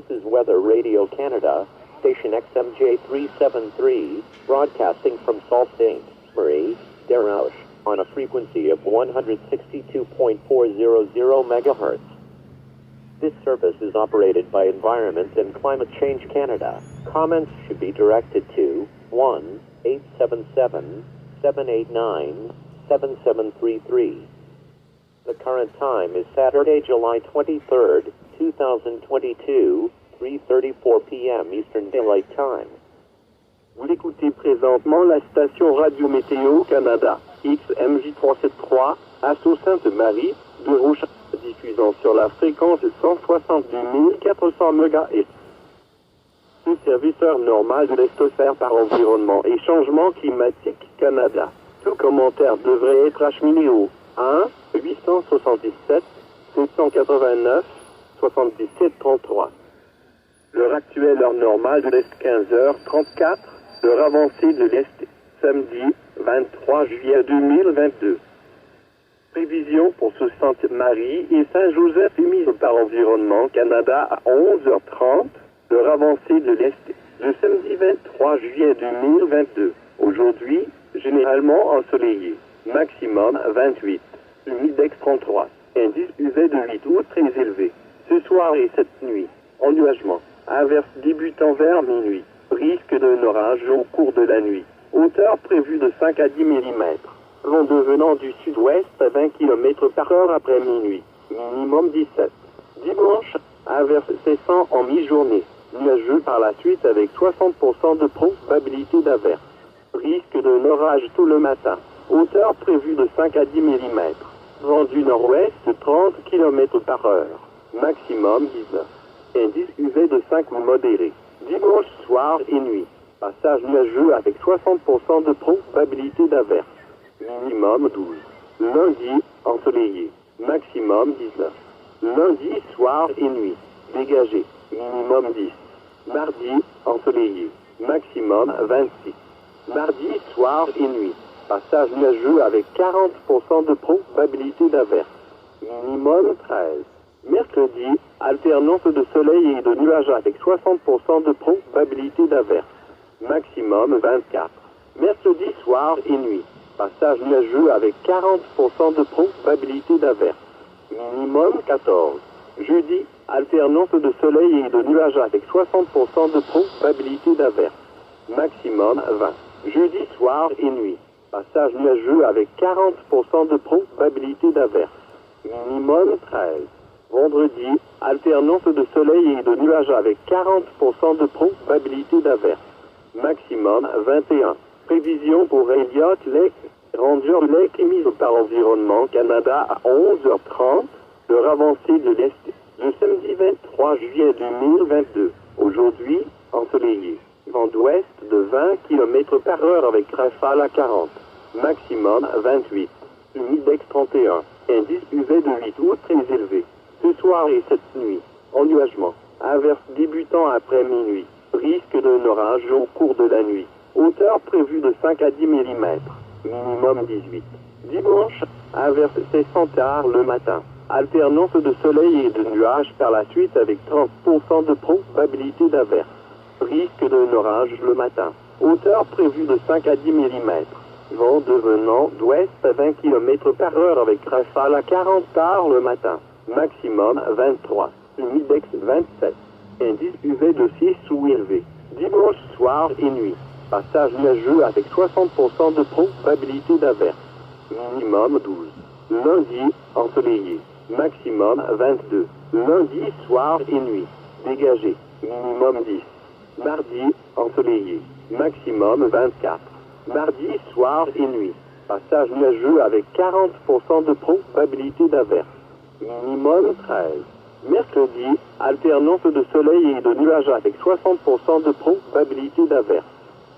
This is Weather Radio Canada, station XMJ 373, broadcasting from Sault Ste. Marie, Desrouches, on a frequency of 162.400 MHz. This service is operated by Environment and Climate Change Canada. Comments should be directed to 1-877-789-7733. The current time is Saturday, July 23rd, 2022, 3:34 p.m. Eastern Daylight Time. Vous écoutez présentement la station Radio Météo Canada, XMJ373, à Sault-Sainte-Marie, de Rouge, diffusant sur la fréquence 172 400 MHz. Le serviceur normal de l'Estosphère par Environnement et Changement Climatique Canada. Tout commentaire devrait être acheminé au 1-877-789-7733. L'heure actuelle, heure normale de l'Est, 15h34. L'heure avancée de l'Est, samedi 23 juillet 2022. Prévision pour Sault-Sainte-Marie et Saint-Joseph émise par Environnement Canada à 11h30. L'heure avancée de l'Est, le samedi 23 juillet 2022. Aujourd'hui, généralement ensoleillé. Maximum 28. Humidex 33. Indice UV de 8 août très élevé. Ce soir et cette nuit, ennuagement. Averse débutant vers minuit. Risque d'un orage au cours de la nuit. Hauteur prévue de 5 à 10 mm. Vent devenant du sud-ouest à 20 km par heure après minuit. Minimum 17. Dimanche, averse cessant en mi-journée. Nuageux par la suite avec 60% de probabilité d'averse. Risque d'un orage tout le matin. Hauteur prévue de 5 à 10 mm. Vent du nord-ouest 30 km par heure. Maximum 19. Indice UV de 5 ou modéré. Dimanche soir et nuit. Passage nuageux avec 60% de probabilité d'averse. Minimum 12. Lundi, ensoleillé. Maximum 19. Lundi soir et nuit. Dégagé. Minimum 10. Mardi, ensoleillé. Maximum 26. Mardi soir et nuit. Passage nuageux avec 40% de probabilité d'averse. Minimum 13. Mercredi, alternance de soleil et de nuages avec 60% de probabilité d'averse. Maximum 24. Mercredi soir et nuit. Passage nuageux avec 40% de probabilité d'averse. Minimum 14. Jeudi, alternance de soleil et de nuages avec 60% de probabilité d'averse. Maximum 20. Jeudi soir et nuit. Passage nuageux avec 40% de probabilité d'averse. Minimum 13. Vendredi, alternance de soleil et de nuages avec 40% de probabilité d'averse. Maximum 21. Prévision pour Elliott Lake, Ranger Lake émise par Environnement Canada à 11h30. L'heure avancée de l'Est, le samedi 23 juillet 2022. Aujourd'hui, ensoleillé. Vent d'ouest de 20 km par heure avec rafale à 40. Maximum 28. Humidex 31. Indice UV de 8 août très élevé. Ce soir et cette nuit, ennuagement. Averse débutant après minuit. Risque d'un orage au cours de la nuit. Hauteur prévue de 5 à 10 mm. Minimum 18. Dimanche, averse cessant tard le matin. Alternance de soleil et de nuages par la suite avec 30% de probabilité d'averse. Risque d'un orage le matin. Hauteur prévue de 5 à 10 mm. Vent devenant d'ouest à 20 km par heure avec rafale à 40 tard le matin. Maximum 23. Humidex 27. Indice UV de 6 ou élevé. Dimanche soir et nuit. Passage nuageux avec 60% de probabilité d'averse. Minimum 12. Lundi, ensoleillé. Maximum 22. Lundi soir et nuit. Dégagé. Minimum 10. Mardi, ensoleillé. Maximum 24. Mardi soir et nuit. Passage nuageux avec 40% de probabilité d'averse. Minimum 13. Mercredi, alternance de soleil et de nuages avec 60% de probabilité d'averse.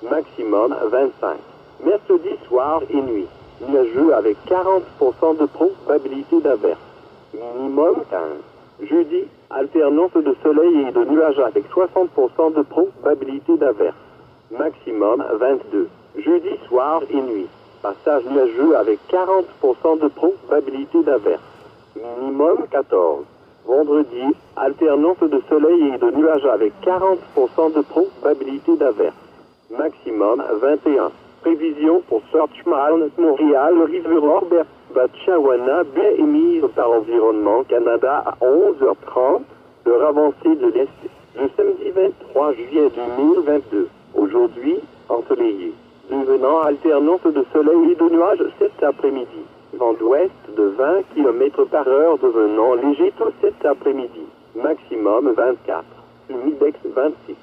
Maximum 25. Mercredi soir et nuit. Nuageux avec 40% de probabilité d'averse. Minimum 15. Jeudi, alternance de soleil et de nuages avec 60% de probabilité d'averse. Maximum 22. Jeudi soir et nuit. Passage nuageux avec 40% de probabilité d'averse. Minimum 14. Vendredi, alternance de soleil et de nuages avec 40% de probabilité d'averse. Maximum 21. Prévision pour Searchman, Montréal, River-Orbert, Batchawana, baie émise par Environnement Canada à 11h30. L'heure avancée de l'Est, le samedi 23 juillet 2022. Aujourd'hui, ensoleillé. Devenant alternance de soleil et de nuages cet après-midi. Vent d'ouest de 20 km par heure devenant léger tout cet après-midi. Maximum 24. Humidex 26.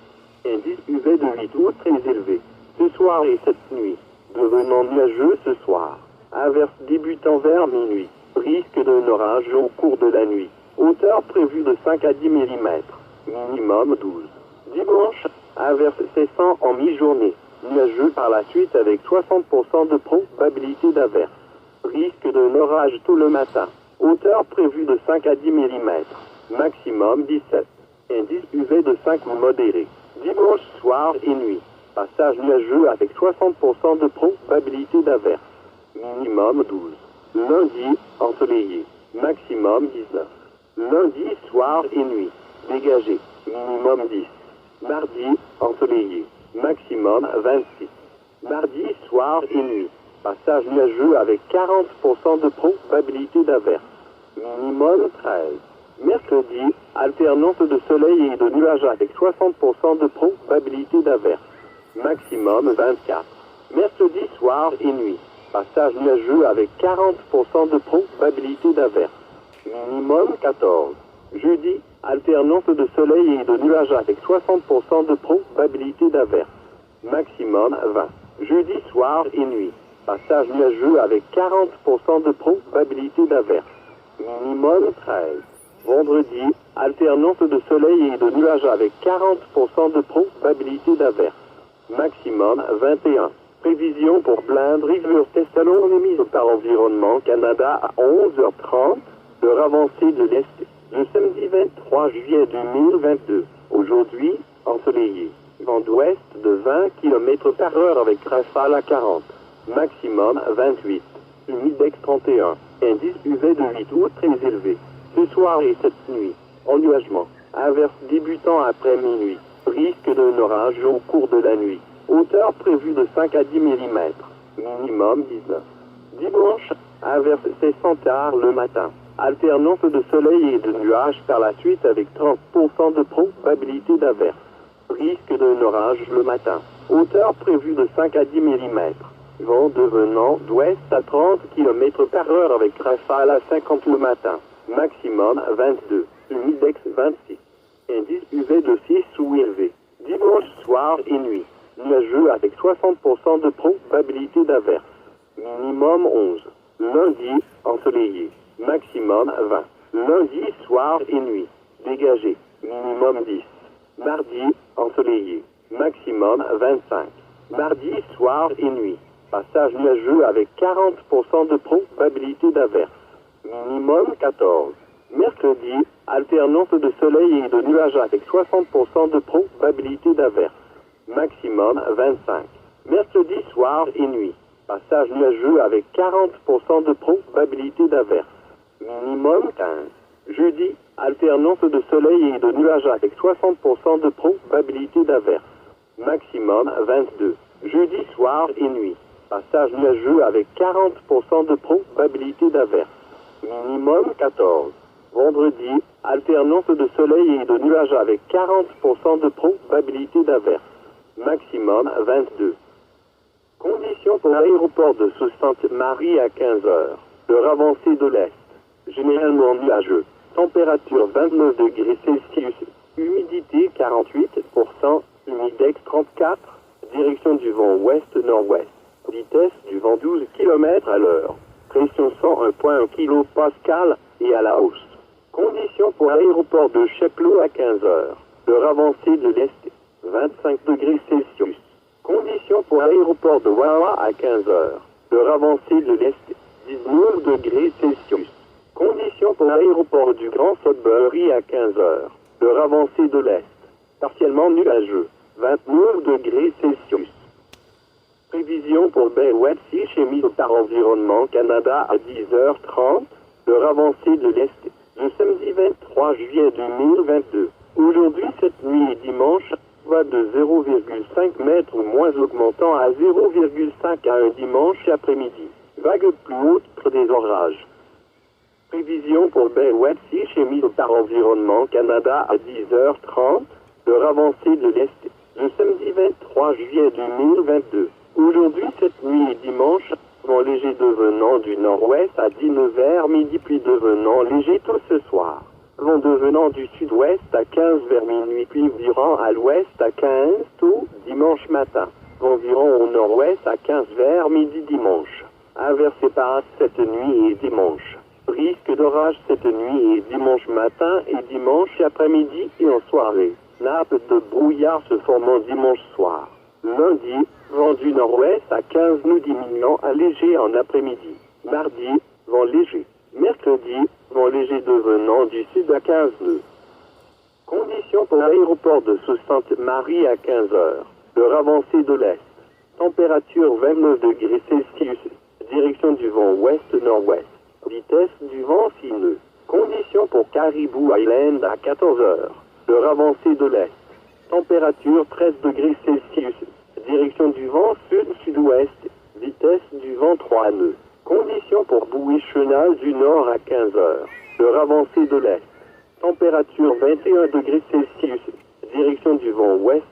Indice UV de 8 ou très élevé. Ce soir et cette nuit. Devenant nuageux ce soir. Averse débutant vers minuit. Risque d'un orage au cours de la nuit. Hauteur prévue de 5 à 10 mm. Minimum 12. Dimanche, averse cessant en mi-journée. Nuageux par la suite avec 60% de probabilité d'averse. Risque d'un orage tout le matin. Hauteur prévue de 5 à 10 mm. Maximum 17. Indice UV de 5 ou modéré. Dimanche soir et nuit. Passage nuageux avec 60% de probabilité d'averse. Minimum 12. Lundi, ensoleillé. Maximum 19. Lundi soir et nuit. Dégagé. Minimum 10. Mardi, ensoleillé. Maximum 26. Mardi soir et nuit. Passage nuageux avec 40% de probabilité d'averse. Minimum 13. Mercredi, alternance de soleil et de nuages avec 60% de probabilité d'averse. Maximum 24. Mercredi soir et nuit. Passage nuageux avec 40% de probabilité d'averse. Minimum 14. Jeudi, alternance de soleil et de nuages avec 60% de probabilité d'averse. Maximum 20. Jeudi soir et nuit. Passage nuageux avec 40% de probabilité d'averse. Minimum 13. Vendredi, alternance de soleil et de nuages avec 40% de probabilité d'averse. Maximum 21. Prévision pour Blind River Testalon émise par Environnement Canada à 11h30. L'heure avancée de l'Est, le samedi 23 juillet 2022. Aujourd'hui, ensoleillé. Vent d'ouest de 20 km par heure avec rafale à 40. Maximum 28. Humidex 31. Indice UV de 8 ou très élevé. Ce soir et cette nuit. Ennuagement. Averse débutant après minuit. Risque d'un orage au cours de la nuit. Hauteur prévue de 5 à 10 mm. Minimum 19. Dimanche, averse cessant tard le matin. Alternance de soleil et de nuages par la suite avec 30% de probabilité d'averse. Risque d'un orage le matin. Hauteur prévue de 5 à 10 mm. Vent devenant d'ouest à 30 km par heure avec rafale à 50 le matin. Maximum 22. Humidex 26. Indice UV de 6 ou élevé. Dimanche soir et nuit. Nuageux avec 60% de probabilité d'averse. Minimum 11. Lundi, ensoleillé. Maximum 20. Lundi soir et nuit. Dégagé. Minimum 10. Mardi, ensoleillé. Maximum 25. Mardi soir et nuit. Passage nuageux avec 40% de probabilité d'averse. Minimum 14. Mercredi, alternance de soleil et de nuages avec 60% de probabilité d'averse. Maximum 25. Mercredi soir et nuit. Passage nuageux avec 40% de probabilité d'averse. Minimum 15. Jeudi, alternance de soleil et de nuages avec 60% de probabilité d'averse. Maximum 22. Jeudi soir et nuit. Passage nuageux avec 40% de probabilité d'averse. Minimum 14. Vendredi, alternance de soleil et de nuages avec 40% de probabilité d'averse. Maximum 22. Conditions pour l'aéroport de Sault-Sainte-Marie à 15h. L'heure avancée de l'Est. Généralement nuageux. Température 29 degrés Celsius. Humidité 48%. Humidex 34. Direction du vent ouest-nord-ouest. Vitesse du vent 12 km à l'heure. Pression 101.1 kPa et à la hausse. Conditions pour l'aéroport de Chapleau à 15h. L'heure avancée de l'Est. 25 degrés Celsius. Conditions pour l'aéroport de Wawa à 15h. L'heure avancée de l'Est, 19 degrés Celsius. Conditions pour l'aéroport du Grand Sudbury à 15h. L'heure avancée de l'Est, partiellement nuageux, 29 degrés Celsius. Prévision pour Bay West-Sea émise par Environnement Canada à 10h30. L'heure avancée de l'Est, le samedi 23 juillet 2022. Aujourd'hui, cette nuit et dimanche, va de 0,5 mètres ou moins augmentant à 0,5 à un dimanche après-midi. Vague plus haute pour des orages. Prévision pour Bay-West-Sea émise par Environnement Canada à 10h30. L'heure avancée de l'Est, le samedi 23 juillet 2022. Aujourd'hui, cette nuit et dimanche, vent léger devenant du nord-ouest à 19h midi puis devenant léger tout ce soir. Vent devenant du sud-ouest à 15 vers minuit puis virant à l'ouest à 15 tout dimanche matin. Vent virant au nord-ouest à 15 vers midi dimanche. Averse éparse cette nuit et dimanche. Risque d'orage cette nuit et dimanche matin et dimanche après-midi et en soirée. Nappe de brouillard se formant dimanche soir. Lundi, vent du nord-ouest à 15 nœuds diminuant à léger en après-midi. Mardi, vent léger. Mercredi, vent léger devenant du sud à 15 nœuds. Conditions pour l'aéroport de Sault-Sainte-Marie à 15h. L'heure avancée de l'Est. Température 29 degrés Celsius. Direction du vent ouest-nord-ouest. Vitesse du vent 6 nœuds. Conditions pour Caribou Island à 14h. L'heure avancée de l'Est. Température 13 degrés Celsius. Direction du vent sud-sud-ouest. Vitesse du vent 3 nœuds. Conditions pour Bouée-Chenal du Nord à 15h. L'heure avancée de l'Est. Température 21 degrés Celsius. Direction du vent ouest.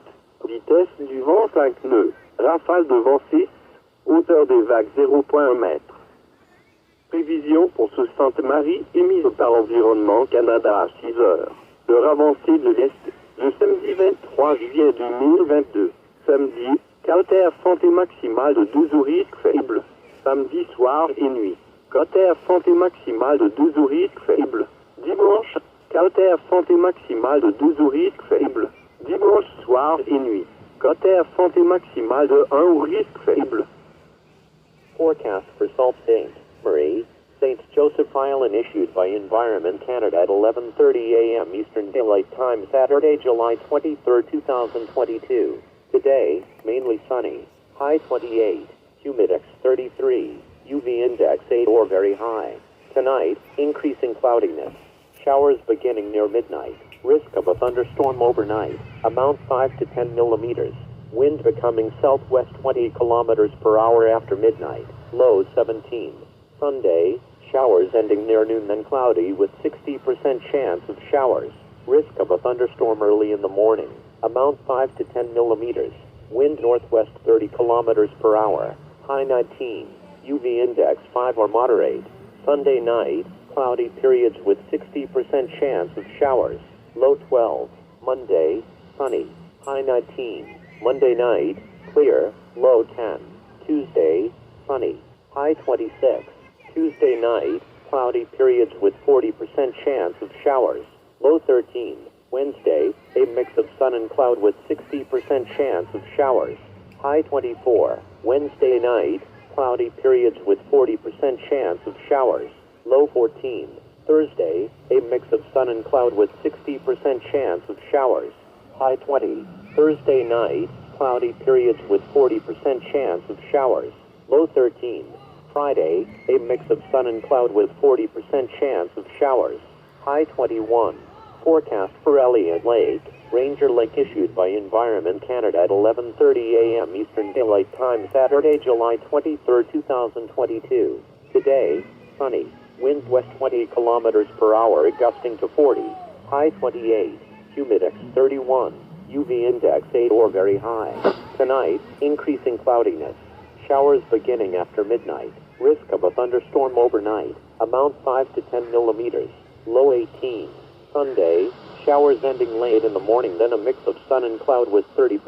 Vitesse du vent 5 nœuds. Rafale de vent 6. Hauteur des vagues 0,1 m. Prévision pour Sault-Sainte-Marie émise par Environnement Canada à 6h. L'heure avancée de l'Est, le samedi 23 juillet 2022. Samedi, caractère santé maximale de 12 au risque faible. Samedi soir et nuit. Caractère santé maximale de 12 au risque faible. Dimanche, caractère santé maximale de 12 au risque faible. Dimanche soir et nuit. Caractère santé maximale de 1 au risque faible. Forecast for Sault Ste. Marie, St. Joseph Island issued by Environment Canada at 11:30 a.m. Eastern Daylight Time Saturday, July 23, 2022. Today, mainly sunny, high 28, humidex 33, UV index 8 or very high. Tonight, increasing cloudiness. Showers beginning near midnight. Risk of a thunderstorm overnight. Amount 5 to 10 millimeters. Wind becoming southwest 20 kilometers per hour after midnight. Low 17. Sunday, showers ending near noon then cloudy with 60% chance of showers. Risk of a thunderstorm early in the morning. Amount 5 to 10 millimeters. Wind northwest 30 kilometers per hour. High 19. UV index 5 or moderate. Sunday night, cloudy periods with 60% chance of showers. Low 12. Monday, sunny. High 19. Monday night, clear. Low 10. Tuesday, sunny. High 26. Tuesday night, cloudy periods with 40% chance of showers. Low 13. Wednesday, a mix of sun and cloud with 60% chance of showers. High 24. Wednesday night, cloudy periods with 40% chance of showers. Low 14. Thursday, a mix of sun and cloud with 60% chance of showers. High 20. Thursday night, cloudy periods with 40% chance of showers. Low 13. Friday, a mix of sun and cloud with 40% chance of showers. High 21. Forecast for Elliott Lake. Ranger Lake issued by Environment Canada at 11:30 a.m. Eastern Daylight Time Saturday, July 23, 2022. Today, sunny. Winds west 20 kilometers per hour, gusting to 40. High 28. Humidex 31. UV index 8 or very high. Tonight, increasing cloudiness. Showers beginning after midnight. Risk of a thunderstorm overnight. Amount 5 to 10 millimeters. Low 18. Sunday, showers ending late in the morning, then a mix of sun and cloud with 30%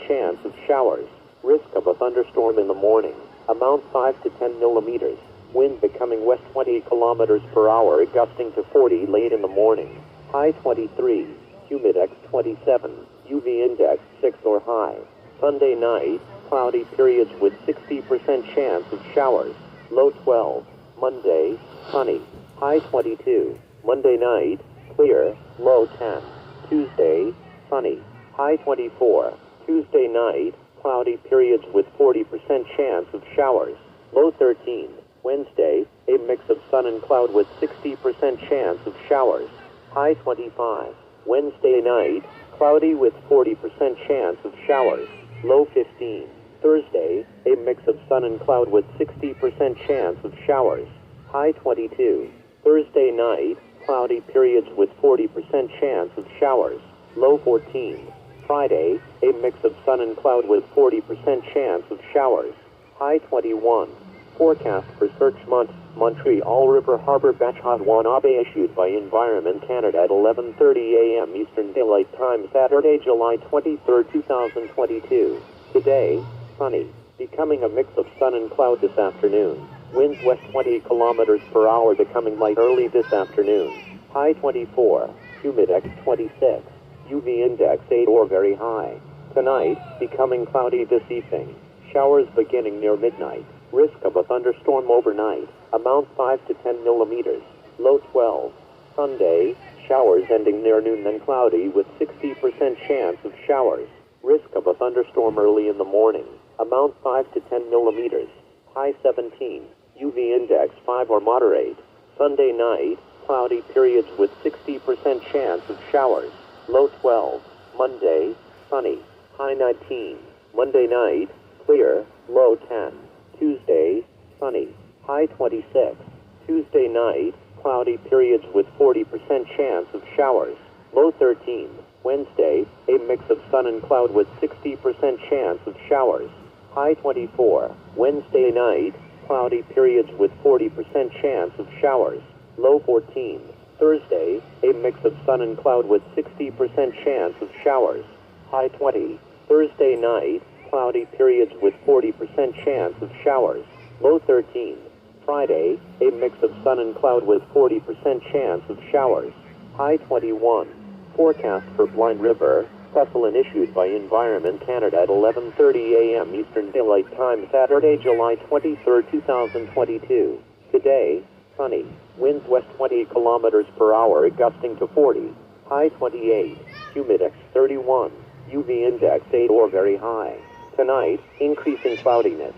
chance of showers. Risk of a thunderstorm in the morning. Amount 5 to 10 millimeters. Wind becoming west 20 kilometers per hour, gusting to 40 late in the morning. High 23. Humidex 27. UV index 6 or high. Sunday night, cloudy periods with 60% chance of showers. Low 12. Monday, sunny. High 22. Monday night, clear. Low 10. Tuesday, sunny. High 24. Tuesday night, cloudy periods with 40% chance of showers. Low 13. Wednesday, a mix of sun and cloud with 60% chance of showers. High 25. Wednesday night, cloudy with 40% chance of showers. Low 15. Thursday, a mix of sun and cloud with 60% chance of showers. High 22. Thursday night, cloudy periods with 40% chance of showers. Low 14. Friday, a mix of sun and cloud with 40% chance of showers. High 21. Forecast for Search Montreal River Harbor Bachad Wanabe issued by Environment Canada at 11:30 a.m. Eastern Daylight Time Saturday, July 23, 2022. Today, sunny, becoming a mix of sun and cloud this afternoon. Winds west 20 kilometers per hour becoming light early this afternoon. High 24, humidex 26, UV index 8 or very high. Tonight, becoming cloudy this evening. Showers beginning near midnight. Risk of a thunderstorm overnight. Amount 5 to 10 millimeters. Low 12. Sunday, showers ending near noon then cloudy with 60% chance of showers. Risk of a thunderstorm early in the morning. Amount 5 to 10 millimeters. High 17. UV index 5 or moderate. Sunday night, cloudy periods with 60% chance of showers. Low 12. Monday, sunny. High 19. Monday night, clear. Low 10. Tuesday, sunny. High 26. Tuesday night, cloudy periods with 40% chance of showers. Low 13. Wednesday, a mix of sun and cloud with 60% chance of showers. High 24. Wednesday night, cloudy periods with 40% chance of showers. Low 14. Thursday, a mix of sun and cloud with 60% chance of showers. High 20. Thursday night, cloudy periods with 40% chance of showers. Low 13. Friday, a mix of sun and cloud with 40% chance of showers. High 21. Forecast for Blind River, Thessalon issued by Environment Canada at 11:30 a.m. Eastern Daylight Time Saturday, July 23, 2022. Today, sunny. Winds west 20 kilometers per hour gusting to 40. High 28. Humidex 31. UV index 8 or very high. Tonight, increasing cloudiness.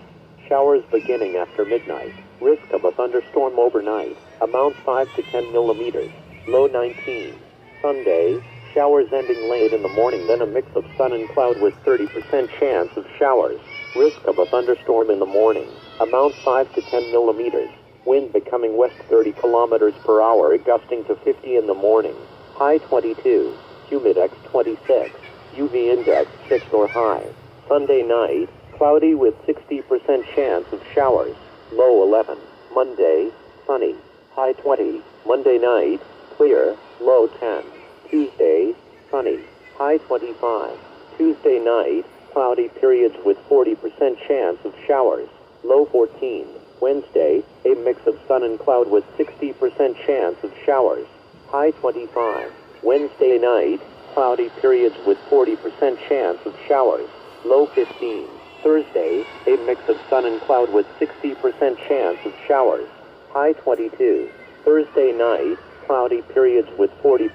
Showers beginning after midnight. Risk of a thunderstorm overnight. Amount 5 to 10 millimeters. Low 19. Sunday, showers ending late in the morning, then a mix of sun and cloud with 30% chance of showers. Risk of a thunderstorm in the morning. Amount 5 to 10 millimeters. Wind becoming west 30 kilometers per hour, gusting to 50 in the morning. High 22. Humidex 26. UV index 6 or high. Sunday night, cloudy with 60% chance of showers. Low 11. Monday, sunny. High 20. Monday night, clear. Low 10. Tuesday, sunny. High 25. Tuesday night, cloudy periods with 40% chance of showers. Low 14. Wednesday, a mix of sun and cloud with 60% chance of showers. High 25. Wednesday night, cloudy periods with 40% chance of showers. Low 15. Thursday, a mix of sun and cloud with 60% chance of showers. High 22. Thursday night, cloudy periods with 40%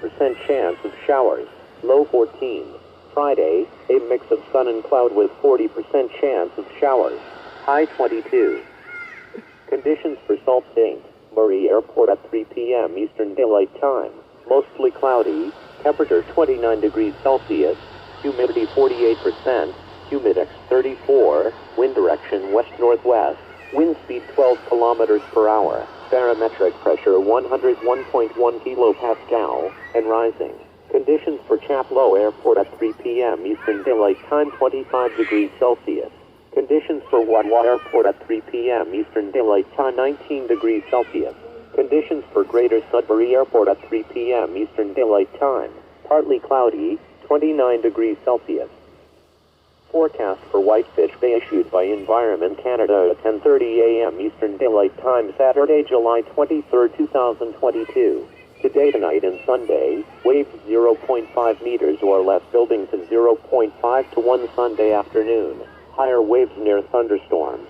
chance of showers. Low 14. Friday, a mix of sun and cloud with 40% chance of showers. High 22. Conditions for Sault Ste. Marie Airport at 3 p.m. Eastern Daylight Time. Mostly cloudy, temperature 29 degrees Celsius, humidity 48%, humidex 34, wind direction west-northwest, wind speed 12 kilometers per hour, barometric pressure 101.1 kilopascal, and rising. Conditions for Chapleau Airport at 3 p.m. Eastern Daylight Time 25 degrees Celsius. Conditions for Ottawa Airport at 3 p.m. Eastern Daylight Time 19 degrees Celsius. Conditions for Greater Sudbury Airport at 3 p.m. Eastern Daylight Time. Partly cloudy, 29 degrees Celsius. Forecast for Whitefish Bay issued by Environment Canada at 10:30 a.m. Eastern Daylight Time Saturday, July 23, 2022. Today, tonight, and Sunday, waves 0.5 meters or less building to 0.5 to 1 Sunday afternoon. Higher waves near thunderstorms.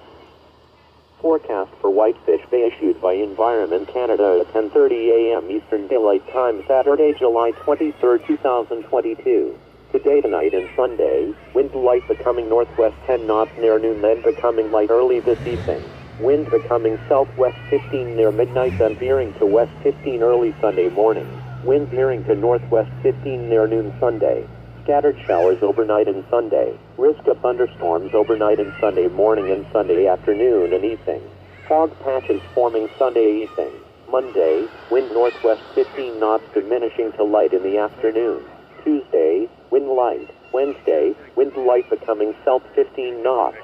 Forecast for Whitefish Bay issued by Environment Canada at 10:30 a.m. Eastern Daylight Time Saturday, July 23, 2022. Today, tonight, and Sunday, winds light becoming northwest 10 knots near noon, then becoming light early this evening. Wind becoming southwest 15 near midnight, then veering to west 15 early Sunday morning. Wind veering to northwest 15 near noon Sunday. Scattered showers overnight and Sunday. Risk of thunderstorms overnight and Sunday morning and Sunday afternoon and evening. Fog patches forming Sunday evening. Monday, wind northwest 15 knots diminishing to light in the afternoon. Tuesday, wind light. Wednesday, wind light becoming south 15 knots.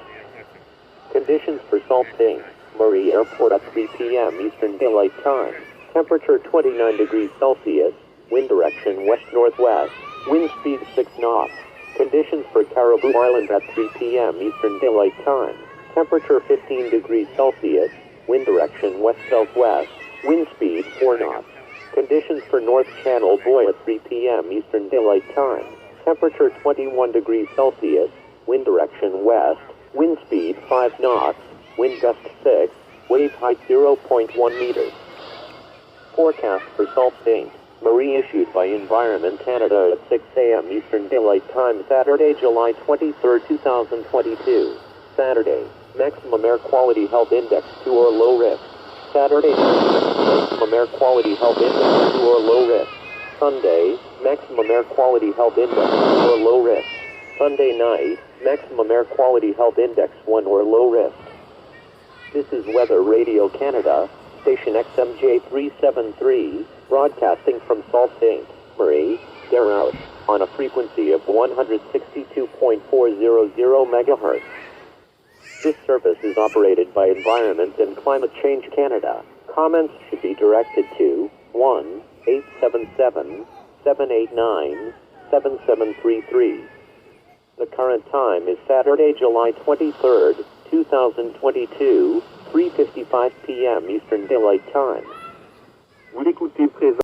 Conditions for Sault Ste. Marie Airport at 3 p.m. Eastern Daylight Time. Temperature 29 degrees Celsius. Wind direction west-northwest. Wind speed 6 knots. Conditions for Caribou Island at 3 p.m. Eastern Daylight Time. Temperature 15 degrees Celsius. Wind direction west-southwest. Wind speed 4 knots. Conditions for North Channel Buoy at 3 p.m. Eastern Daylight Time. Temperature 21 degrees Celsius. Wind direction west. Wind speed 5 knots. Wind gust 6. Wave height 0.1 meters. Forecast for Sault Ste. Marie issued by Environment Canada at 6 a.m. Eastern Daylight Time, Saturday, July 23, 2022. Saturday, maximum air quality health index 2 or low risk. Saturday night, maximum air quality health index 2 or low risk. Sunday, maximum air quality health index 2 or low risk. Sunday night, maximum air quality health index 1 or low risk. This is Weather Radio Canada, station XMJ373, broadcasting from Sault Ste. Marie, Derouche, on a frequency of 162.400 MHz. This service is operated by Environment and Climate Change Canada. Comments should be directed to 1-877-789-7733. The current time is Saturday, July 23rd, 2022, 3:55 p.m. Eastern Daylight Time. Vous l'écoutez présent.